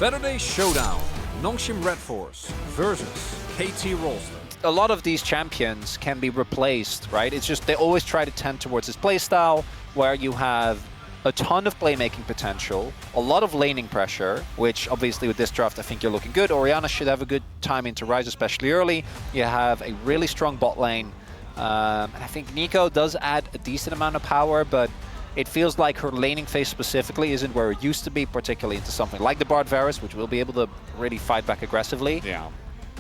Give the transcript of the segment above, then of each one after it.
Saturday Showdown, Nongshim Red Force versus KT Rolster. A lot of these champions can be replaced, right? It's just they always try to tend towards this playstyle where you have a ton of playmaking potential, a lot of laning pressure, which obviously with this draft I think you're looking good. Orianna should have a good time into Rise, especially early. You have a really strong bot lane. And I think Nico does add a decent amount of power, but it feels like her laning phase specifically isn't where it used to be, particularly into something like the Bard Varus, which will be able to really fight back aggressively. Yeah.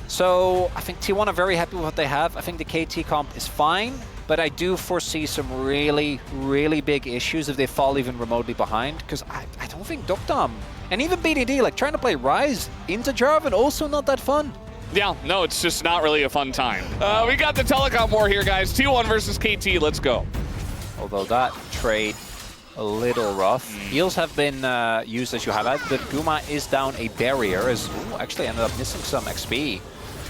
So I think T1 are very happy with what they have. I think the KT comp is fine, but I do foresee some really, really big issues if they fall even remotely behind, because I don't think Dokdam and even BDD, like trying to play Rise into Jarvan, also not that fun. Yeah, no, it's just not really a fun time. We got the telecom war here, guys. T1 versus KT, let's go. Although that trade a little rough. Heals have been used as you highlighted, but Guma is down a barrier as actually ended up missing some XP.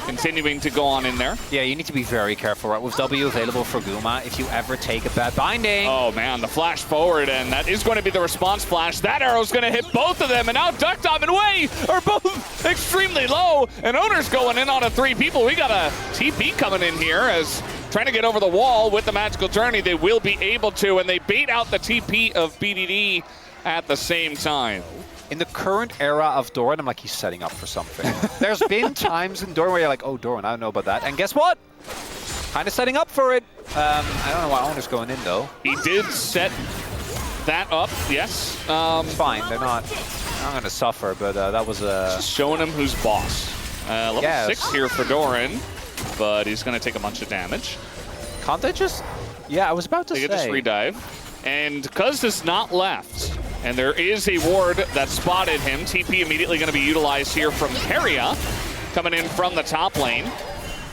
Continuing to go on in there. Yeah, you need to be very careful, right? With W available for Guma, if you ever take a bad binding. Oh man, the flash forward, and that is going to be the response flash. That arrow's going to hit both of them, and now Dokdam and Wei are both extremely low, and Owner's going in on a 3 people. We got a TP coming in here as trying to get over the wall with the Magical Journey. They will be able to, and they bait out the TP of BDD at the same time. In the current era of Doran, I'm like, he's setting up for something. There's been times in Doran where you're like, oh, Doran, I don't know about that. And guess what? Kind of setting up for it. I don't know why Owner's going in, though. He did set that up, yes. It's fine, they're not going to suffer, but that was a... Just showing him who's boss. Level 6 here for Doran, but he's going to take a bunch of damage. Can't they just... Yeah, I was about to say. They get this redive. And Cuz is not left. And there is a ward that spotted him. TP immediately going to be utilized here from Keria, coming in from the top lane.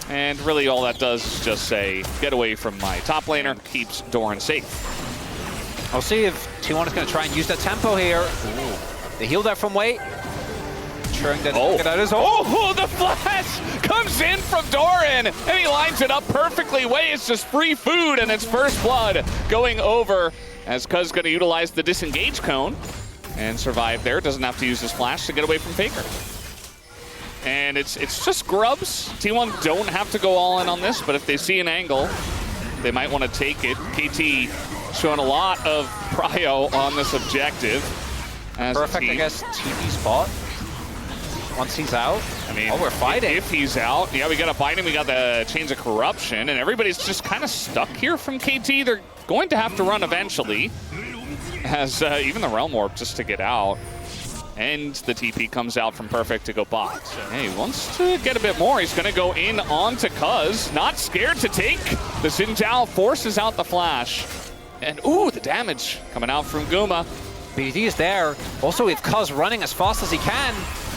And really all that does is just say, get away from my top laner, keeps Doran safe. I'll see if T1 is going to try and use that tempo here. Ooh. They healed that from Wei. Ensuring that the flash comes in from Doran, and he lines it up perfectly. Wei is just free food, and it's first blood going over as Cuz going to utilize the disengage cone and survive there. Doesn't have to use his flash to get away from Faker. And it's just grubs. T1 don't have to go all in on this, but if they see an angle, they might want to take it. KT showing a lot of prio on this objective. Perfect, I guess, TP spot. Once he's out, I mean, we're fighting. If he's out, yeah, we got a binding, we got the Chains of Corruption, and everybody's just kind of stuck here from KT. They're going to have to run eventually, as even the Realm Warp just to get out. And the TP comes out from Perfect to go bot. So, hey, he wants to get a bit more. He's going to go in onto Cuz. Not scared to take. The Xin Zhao forces out the flash. And, ooh, the damage coming out from Guma. BD is there. Also, with Cuz running as fast as he can.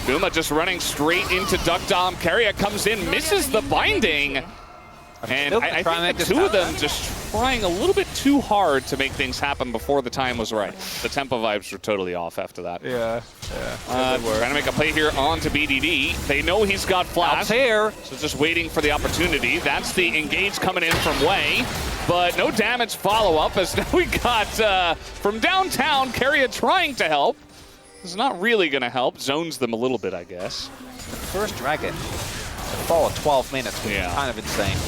Guma just running straight into Dokdam. Keria comes in, misses the binding. And I think the two of them just trying a little bit too hard to make things happen before the time was right. The tempo vibes were totally off after that. Yeah. Trying to make a play here onto BDD. They know he's got flash here, so just waiting for the opportunity. That's the engage coming in from Wei, but no damage follow-up as now we got from downtown, Keria trying to help. It's not really going to help. Zones them a little bit, I guess. First dragon. A fall of 12 minutes, which is kind of insane.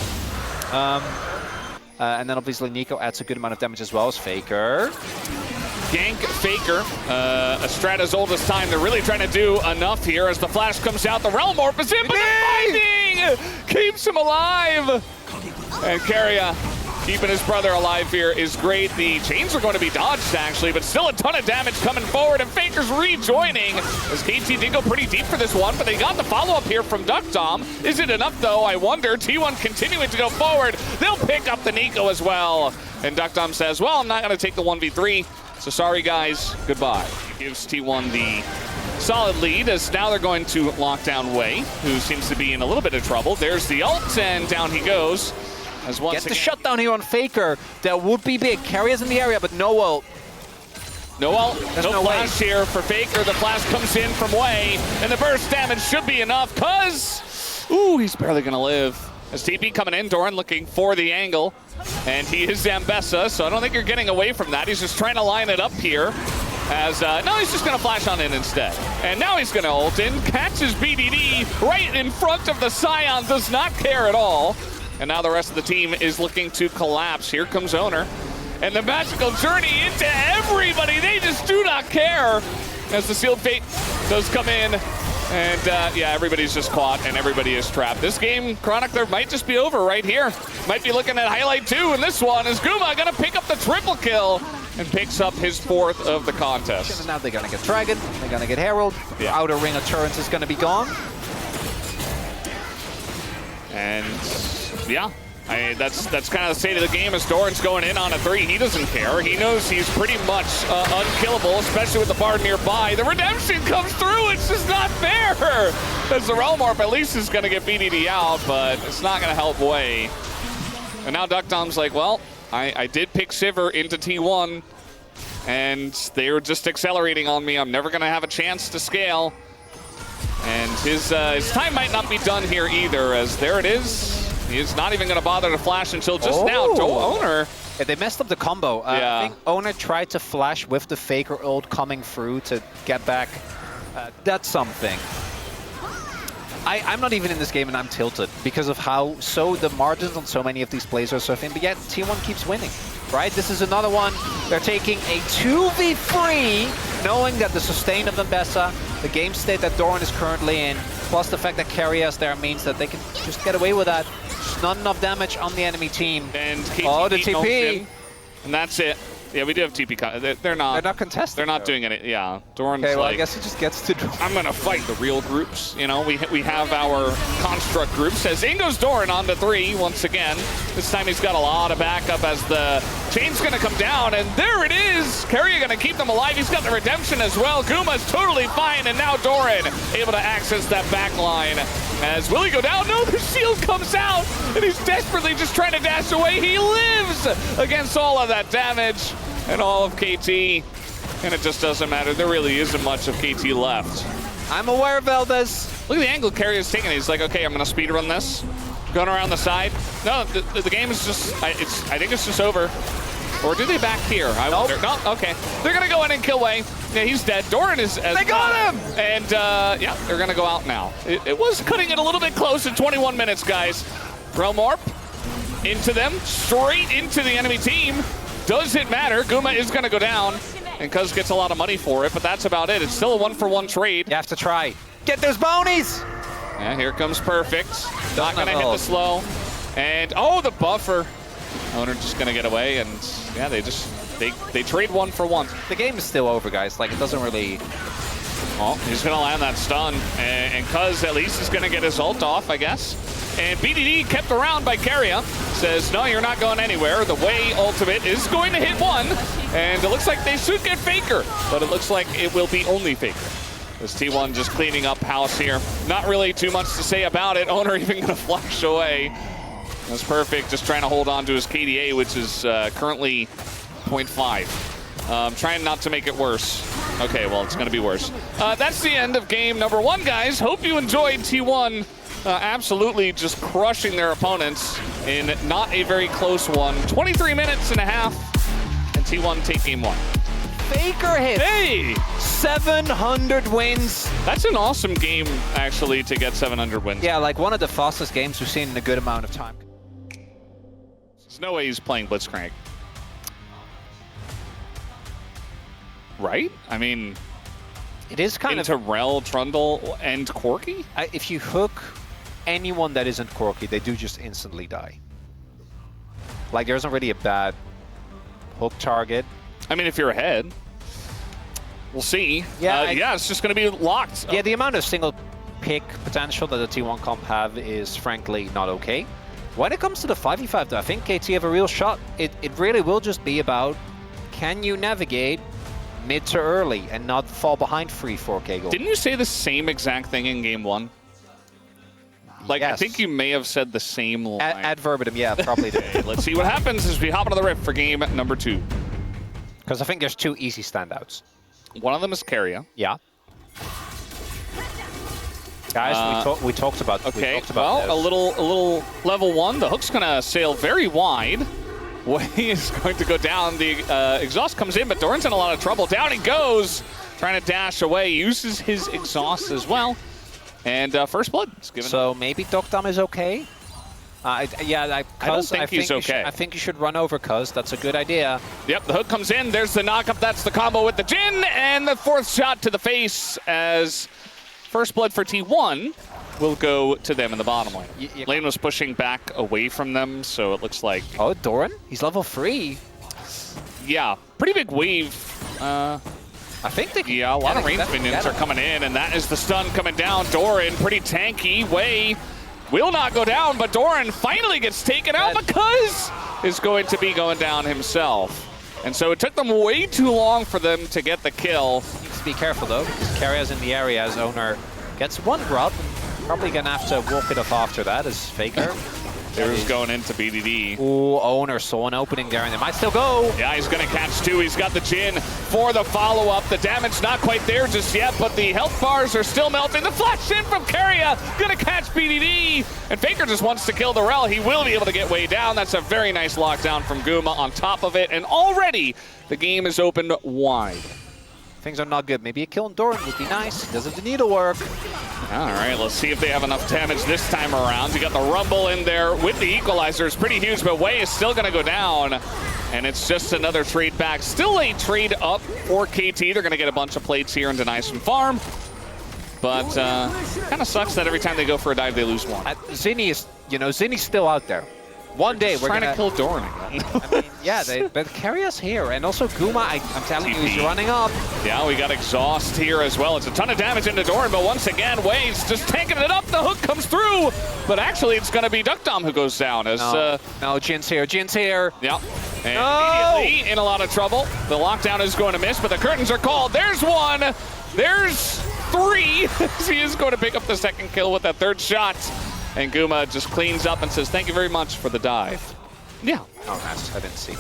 And then obviously Nico adds a good amount of damage as well as Faker. Gank Faker, a strat as old as time. They're really trying to do enough here as the flash comes out. The Realm Warp is in, but the binding keeps him alive. And Keria keeping his brother alive here is great. The chains are going to be dodged, actually, but still a ton of damage coming forward, and Faker's rejoining as KT did go pretty deep for this one, but they got the follow-up here from Dokdam. Is it enough, though? I wonder. T1 continuing to go forward. They'll pick up the Nico as well. And Dokdam says, well, I'm not going to take the 1v3, so sorry, guys. Goodbye. Gives T1 the solid lead as now they're going to lock down Wei, who seems to be in a little bit of trouble. There's the ult, and down he goes. Get the shutdown here on Faker. That would be big. Keria's in the area, but no ult. No ult. No flash here for Faker. The flash comes in from Wei, and the burst damage should be enough. Cuz, ooh, he's barely going to live. As TP coming in, Doran looking for the angle, and he is Zambessa, so I don't think you're getting away from that. He's just trying to line it up here. As, no, he's just going to flash on in instead. And now he's going to ult in, catches BDD right in front of the Scion, does not care at all. And now the rest of the team is looking to collapse. Here comes Owner. And the magical journey into everybody. They just do not care as the Sealed Fate does come in. And yeah, everybody's just caught and everybody is trapped. This game, Chronicler, might just be over right here. Might be looking at highlight 2 in this one. Is Guma going to pick up the triple kill and picks up his 4th of the contest. And now they're going to get Dragon, they're going to get Herald. The outer ring of turrets is going to be gone. And yeah. That's kind of the state of the game as Doran's going in on a 3. He doesn't care. He knows he's pretty much unkillable, especially with the Bard nearby. The redemption comes through. It's just not fair. As the Realm Warp at least is going to get BDD out, but it's not going to help Way. And now Duckdom's like, well, I did pick Sivir into T1, and they were just accelerating on me. I'm never going to have a chance to scale. And his time might not be done here either, as there it is. He's not even going to bother to flash until just now. Owner. Yeah, they messed up the combo. Yeah. I think Owner tried to flash with the Faker ult coming through to get back. That's something. I'm not even in this game and I'm tilted because of how the margins on so many of these plays are so thin, but yet T1 keeps winning, right? This is another one. They're taking a 2v3, knowing that the sustain of Nambessa, the game state that Doran is currently in, plus the fact that Carrias there means that they can just get away with that. Just not enough damage on the enemy team. And the TP. And that's it. Yeah, we do have TP. They're not contesting. They're not doing it. Yeah, Doran's okay, well, like, I guess he just gets to draw. I'm gonna fight the real groups. You know, we have our construct groups. As in goes Doran on to 3 once again. This time he's got a lot of backup as the chain's gonna come down, and there it is. Carrier gonna keep them alive. He's got the redemption as well. Guma's totally fine, and now Doran able to access that back line. As will he go down? No, the shield comes out, and he's desperately just trying to dash away. He lives against all of that damage and all of KT, and it just doesn't matter. There really isn't much of KT left. I'm aware of Valdez. Look at the angle Carrier's taking. He's like, okay, I'm gonna speedrun this. Going around the side. No, the game is just, I think it's just over. Or do they back here? I wonder. No, okay. They're gonna go in and kill Way. Yeah, he's dead. Doran is They got him! And yeah, they're gonna go out now. It was cutting it a little bit close in 21 minutes, guys. Realm Warp into them, straight into the enemy team. Does it matter? Guma is gonna go down, and Cuz gets a lot of money for it, but that's about it. It's still a 1-for-1 trade. You have to try. Get those bonies! Yeah, here comes Perfect. Not gonna hit the slow. And oh, the buffer. Owner just gonna get away, and yeah, they trade 1-for-1. The game is still over, guys. Like, it doesn't really... Well, he's gonna land that stun, and Cuz at least is gonna get his ult off, I guess. And BDD kept around by Carria. Says, no, you're not going anywhere. The Way ultimate is going to hit 1, and it looks like they should get Faker, but it looks like it will be only Faker. This T1 just cleaning up house here. Not really too much to say about it. Owner even gonna flash away. That's Perfect, just trying to hold on to his KDA, which is currently 0.5. Trying not to make it worse. Okay, well, it's going to be worse. That's the end of game number 1, guys. Hope you enjoyed T1 absolutely just crushing their opponents in not a very close one. 23 minutes and a half, and T1 take game 1. Faker hit. Hey! 700 wins. That's an awesome game, actually, to get 700 wins. Yeah, like one of the fastest games we've seen in a good amount of time. There's no way he's playing Blitzcrank. Right? I mean, it is kind into of... Rel, Trundle, and Corki? If you hook anyone that isn't Corki, they do just instantly die. Like, there isn't really a bad hook target. I mean, if you're ahead, we'll see. Yeah, yeah, it's just going to be locked. Yeah, the amount of single pick potential that the T1 comp have is frankly not okay. When it comes to the 5v5, though, I think KT have a real shot. It really will just be about, can you navigate mid to early and not fall behind 3-4K goals? Didn't you say the same exact thing in game 1? Like, yes. I think you may have said the same line. Ad verbatim, yeah, probably did. Okay, let's see what happens as we hop into the rift for game number 2. Because I think there's 2 easy standouts. One of them is Carria. Yeah. Guys, we talked about. Okay. We talked about well, a little level 1. The hook's gonna sail very wide. Wei is going to go down. The exhaust comes in, but Doran's in a lot of trouble. Down he goes, trying to dash away. Uses his exhaust as well. And first blood is given. So maybe Dokdam is okay? I don't think he's okay. I think you should run over Cuz. That's a good idea. Yep, the hook comes in. There's the knockup. That's the combo with the Jin. And the fourth shot to the face as first blood for T1 will go to them in the bottom lane. Lane was pushing back away from them, so it looks like... Oh, Doran? He's level 3. Yeah, pretty big wave. I think they can... Yeah, a lot of range minions are coming in, and that is the stun coming down. Doran, pretty tanky. Wei will not go down, but Doran finally gets taken out because is going to be going down himself. And so it took them way too long for them to get the kill. Needs to be careful, though, because Carrier's in the area as Owner gets one grub. Probably going to have to walk it off after that as Faker. There's going into BDD. Ooh, Owner saw an opening there, and they might still go. Yeah, he's going to catch two. He's got the Jin for the follow-up. The damage not quite there just yet, but the health bars are still melting. The flash in from Carrier, going to catch BDD. And Faker just wants to kill the Rel. He will be able to get way down. That's a very nice lockdown from Guma on top of it. And already the game is opened wide. Things are not good. Maybe a kill on Doran would be nice. He doesn't need to work. All right, let's see if they have enough damage this time around. You got the Rumble in there with the equalizer. It's pretty huge, but Wei is still going to go down. And it's just another trade back. Still a trade up for KT. They're going to get a bunch of plates here and deny some farm. But kind of sucks that every time they go for a dive, they lose one. Zinni is, Zinni's still out there. One day we're trying to kill Doran again. I mean, yeah, but Carrier's here, and also Guma. I'm telling you, he's running up. Yeah, we got exhaust here as well. It's a ton of damage into Doran, but once again, Wei's just tanking it up. The hook comes through, but actually, it's going to be Dokdam who goes down. As no, Jin's here. Jin's here. Yep. And immediately in a lot of trouble. The lockdown is going to miss, but the curtains are called. There's one. There's three. He is going to pick up the second kill with that third shot. And Guma just cleans up and says, thank you very much for the dive. Yeah. Oh, nice. I didn't see.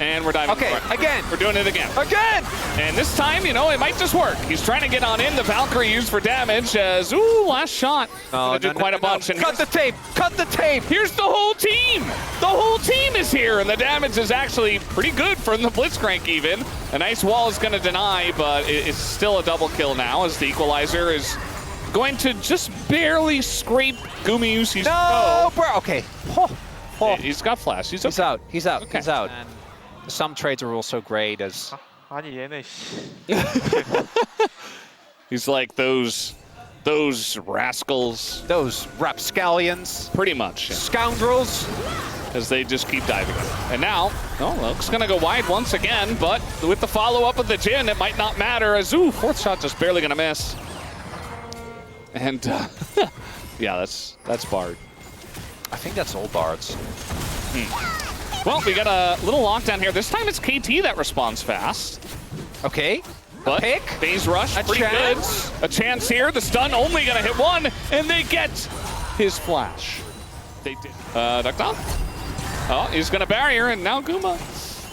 And we're diving. Okay, again. We're doing it again. Again! And this time, it might just work. He's trying to get on in. The Valkyrie used for damage as, last shot. No, do quite a bunch. And cut the tape! Cut the tape! Here's the whole team! The whole team is here, and the damage is actually pretty good from the Blitzcrank even. A nice wall is going to deny, but it's still a double kill now as the equalizer is going to just barely scrape Gumayusi's toe. Bro. Okay. He's got flash. He's okay. He's out. He's out. Okay. He's out. And some trades are also great as... 아니 얘네 He's like those rascals. Those rapscallions. Pretty much. Yeah. Scoundrels. As they just keep diving. And now, Luke's going to go wide once again, but with the follow-up of the Jin, it might not matter as, fourth shot just barely going to miss. And, yeah, that's Bard. I think that's all Bards. Well, we got a little lockdown here. This time it's KT that responds fast. Okay. But pick. Phase rush, pretty chance. good. A chance here. The stun only going to hit one, and they get his flash. They did. Dokdam. Oh, he's going to barrier, and now Guma.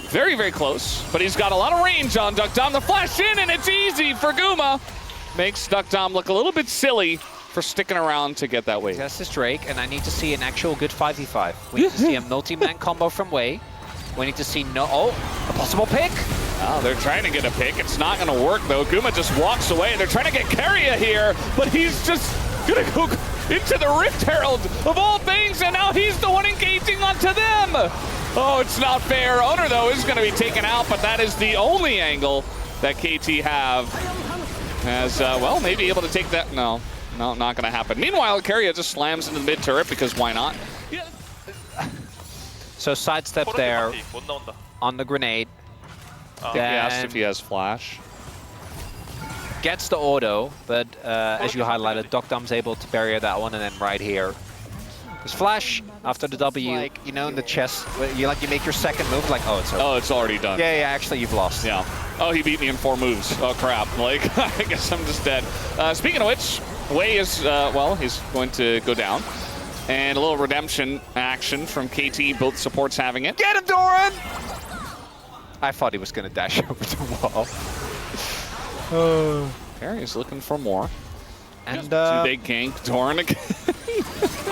Very, very close, but he's got a lot of range on Dokdam. The flash in, and it's easy for Guma. Makes Dokdam look a little bit silly for sticking around to get that wave. This is Drake, and I need to see an actual good 5v5. We need to see a multi-man combo from Wei. We need to see a possible pick. Oh, they're trying to get a pick. It's not going to work, though. Guma just walks away. They're trying to get Carrier here, but he's just going to go into the Rift Herald of all things, and now he's the one engaging onto them. Oh, it's not fair. Owner, though, is going to be taken out, but that is the only angle that KT have. As, maybe able to take that. No, not going to happen. Meanwhile, Carrier just slams into the mid turret because why not? Yeah. So sidestep there on the grenade. He asked if he has flash. Gets the auto, but as you highlighted, Dokdam's able to barrier that one, and then right here. His flash after the W, like, in the chest, you make your second move, like, it's over. Oh, it's already done. Yeah, actually you've lost. Yeah. Oh, he beat me in 4 moves. Oh, crap. Like, I guess I'm just dead. Speaking of which, Wei is, he's going to go down. And a little redemption action from KT, both supports having it. Get him, Doran! I thought he was going to dash over the wall. Carrier's looking for more. And do they gank Doran again?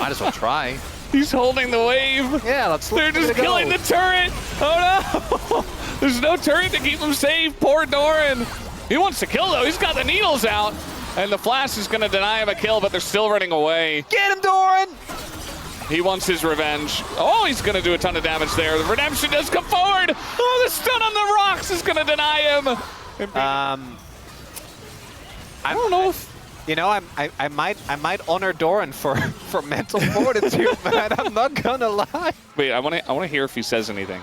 might as well try. He's holding the wave. Yeah, let's They're just killing the turret. Oh no! There's no turret to keep him safe. Poor Doran. He wants to kill though. He's got the needles out. And the flash is going to deny him a kill, but they're still running away. Get him, Doran! He wants his revenge. Oh, he's going to do a ton of damage there. The redemption does come forward. Oh, the stun on the rocks is going to deny him. I don't know if, you know, I might honor Doran for mental fortitude, man. I'm not gonna lie. Wait, I want to hear if he says anything.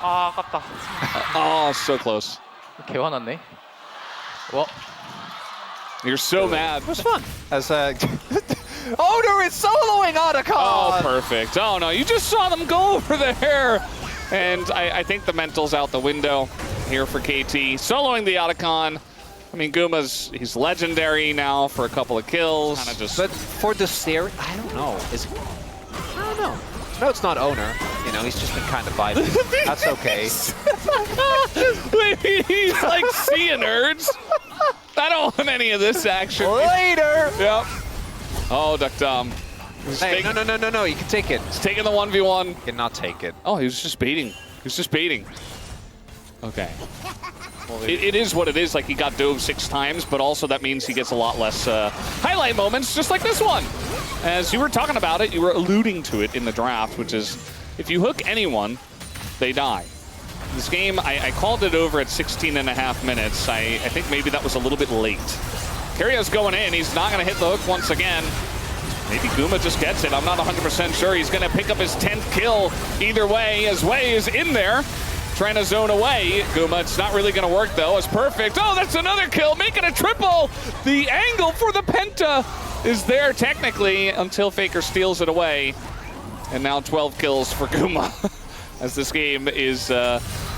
아, 아깝다. Oh, so close. 개 화났네. 와, You're so mad. It was fun. As Owner is soloing Otacon! Oh, perfect. Oh, no, you just saw them go over there. And I think the mental's out the window here for KT. Soloing the Otacon. I mean, he's legendary now for a couple of kills. Kind of just. But for the series, I don't know. I don't know. No, it's not Owner. You know, he's just been kind of vibing. That's okay. He's like seeing nerds. I don't want any of this action. Later! Yep. Oh, Duck Dom. Hey, no, you can take it. He's taking the 1v1. You cannot take it. Oh, he was just baiting. He was just baiting. Okay. It is what it is. Like, he got dove 6 times, but also that means he gets a lot less highlight moments, just like this one. As you were talking about it, you were alluding to it in the draft, which is if you hook anyone, they die. This game, I called it over at 16.5 minutes. I think maybe that was a little bit late. Carrio's going in. He's not going to hit the hook once again. Maybe Guma just gets it. I'm not 100% sure. He's going to pick up his 10th kill either way, as Wei is in there. Trying to zone away. Guma, it's not really going to work, though. It's perfect. Oh, that's another kill. Make it a triple. The angle for the Penta is there, technically, until Faker steals it away. And now 12 kills for Guma. As this game is...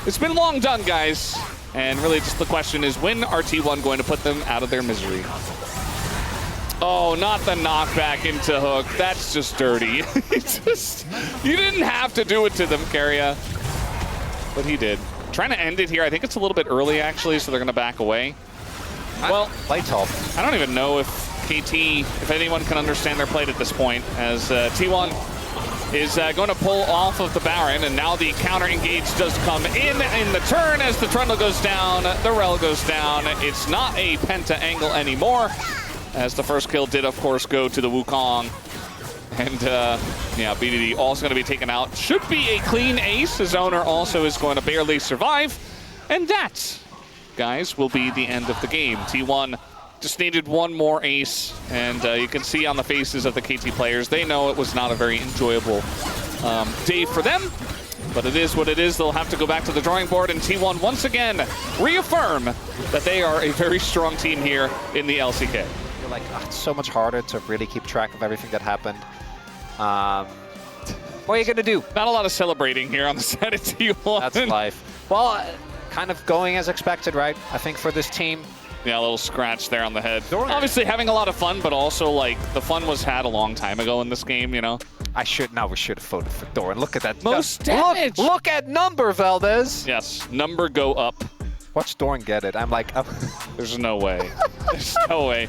it's been long done, guys. And really, just the question is, when are T1 going to put them out of their misery? Oh, not the knockback into hook. That's just dirty. You didn't have to do it to them, Carria. But he did. Trying to end it here. I think it's a little bit early, actually, so they're going to back away. Well, play top. I don't even know if KT, if anyone can understand their plate at this point, as T1 is going to pull off of the Baron, and now the counter engage does come in the turn as the Trundle goes down, the Rel goes down. It's not a Penta angle anymore, as the first kill did, of course, go to the Wukong. And, yeah, BDD also going to be taken out. Should be a clean ace. His owner also is going to barely survive. And that, guys, will be the end of the game. T1 just needed one more ace. And you can see on the faces of the KT players, they know it was not a very enjoyable day for them. But it is what it is. They'll have to go back to the drawing board. And T1 once again reaffirm that they are a very strong team here in the LCK. You're like, oh, it's so much harder to really keep track of everything that happened. What are you going to do? Not a lot of celebrating here on the side of T1. That's life. Well, kind of going as expected, right? I think for this team. Yeah, a little scratch there on the head. Obviously having a lot of fun, but also, like, the fun was had a long time ago in this game, you know? We should have voted for Doran. Look at that. Most damage. Look at number, Valdez. Yes, number go up. Watch Doran get it. I'm like, There's no way. There's no way.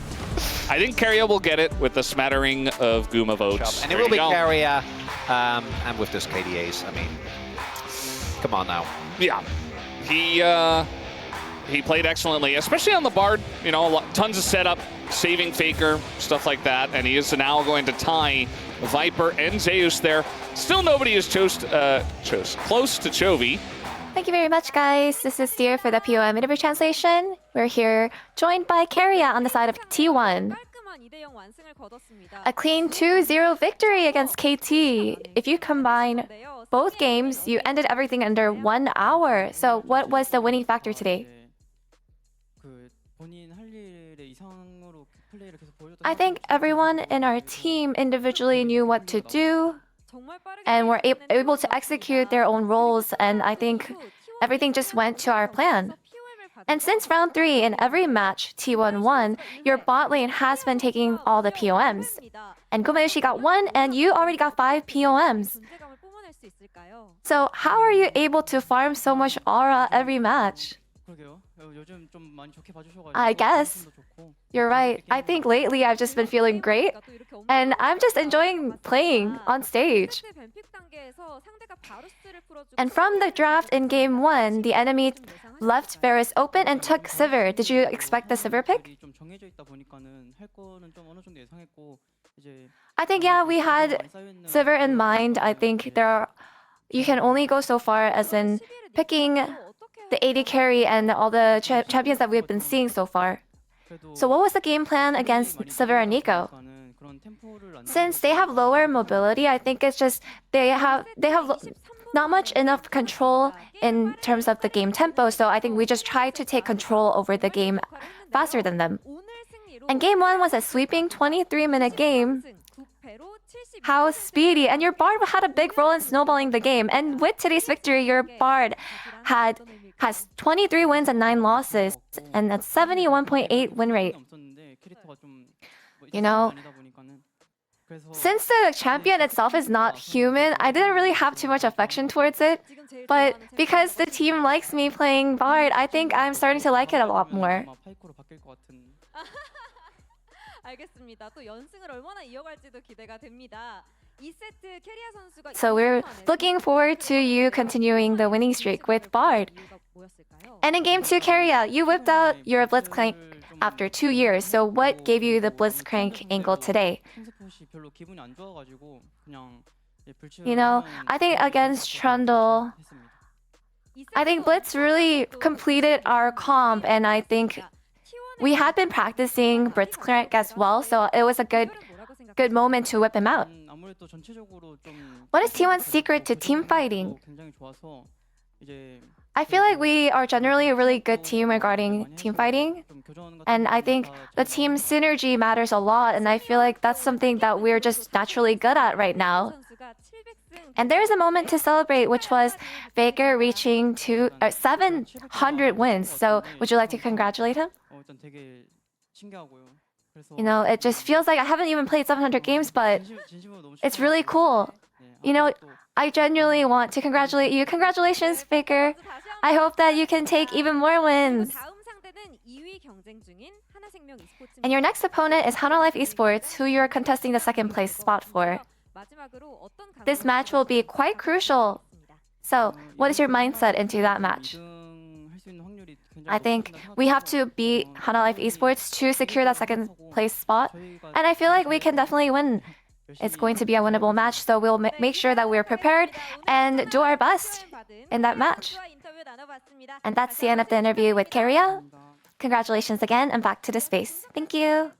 I think Carria will get it with a smattering of Guma votes. And it will be Carria. And with this KDAs, I mean, come on now. Yeah. He played excellently, especially on the Bard. You know, tons of setup, saving Faker, stuff like that. And he is now going to tie Viper and Zeus there. Still nobody is close to Chovy. Thank you very much, guys. This is Steer for the POM interview translation. We're here joined by Carria on the side of T1. A clean 2-0 victory against KT. If you combine both games, you ended everything under 1 hour. So what was the winning factor today? I think everyone in our team individually knew what to do and were able to execute their own roles, and I think everything just went to our plan. And since round 3, in every match T1 won, your bot lane has been taking all the POMs. And Gumayushi got 1, and you already got 5 POMs. So how are you able to farm so much aura every match? I guess. You're right. I think lately I've just been feeling great, and I'm just enjoying playing on stage. And from the draft in game 1, the enemy left Varus open and took Sivir. Did you expect the Sivir pick? I think, yeah, we had Sivir in mind. I think you can only go so far as in picking the AD carry and all the champions that we've been seeing so far. So what was the game plan against Sivir and Nico? Since they have lower mobility, I think it's just they have not much enough control in terms of the game tempo, so I think we just try to take control over the game faster than them. And game 1 was a sweeping 23-minute game. How speedy! And your Bard had a big role in snowballing the game. And with today's victory, your Bard has 23 wins and 9 losses, and a 71.8 win rate. You know, since the champion itself is not human, I didn't really have too much affection towards it. But because the team likes me playing Bard, I think I'm starting to like it a lot more. So we're looking forward to you continuing the winning streak with Bard. And in game 2, Keria, you whipped out your Blitzcrank after 2 years. So what gave you the Blitzcrank angle today? You know, I think against Trundle, I think Blitz really completed our comp, and I think we had been practicing Blitzcrank as well, so it was a good moment to whip him out. What is T1's secret to team fighting? I feel like we are generally a really good team regarding team fighting, and I think the team synergy matters a lot, and I feel like that's something that we're just naturally good at right now. And there's a moment to celebrate, which was Faker reaching 700 wins. So would you like to congratulate him? You know, it just feels like I haven't even played 700 games, but it's really cool. You know, I genuinely want to congratulate you. Congratulations, Faker. I hope that you can take even more wins. And your next opponent is Hana Life Esports, who you're contesting the second place spot for. This match will be quite crucial. So, what is your mindset into that match? I think we have to beat Hana Life Esports to secure that second place spot. And I feel like we can definitely win. It's going to be a winnable match, so we'll make sure that we're prepared and do our best in that match. And that's the end of the interview with Keria. Congratulations again, and back to the space. Thank you.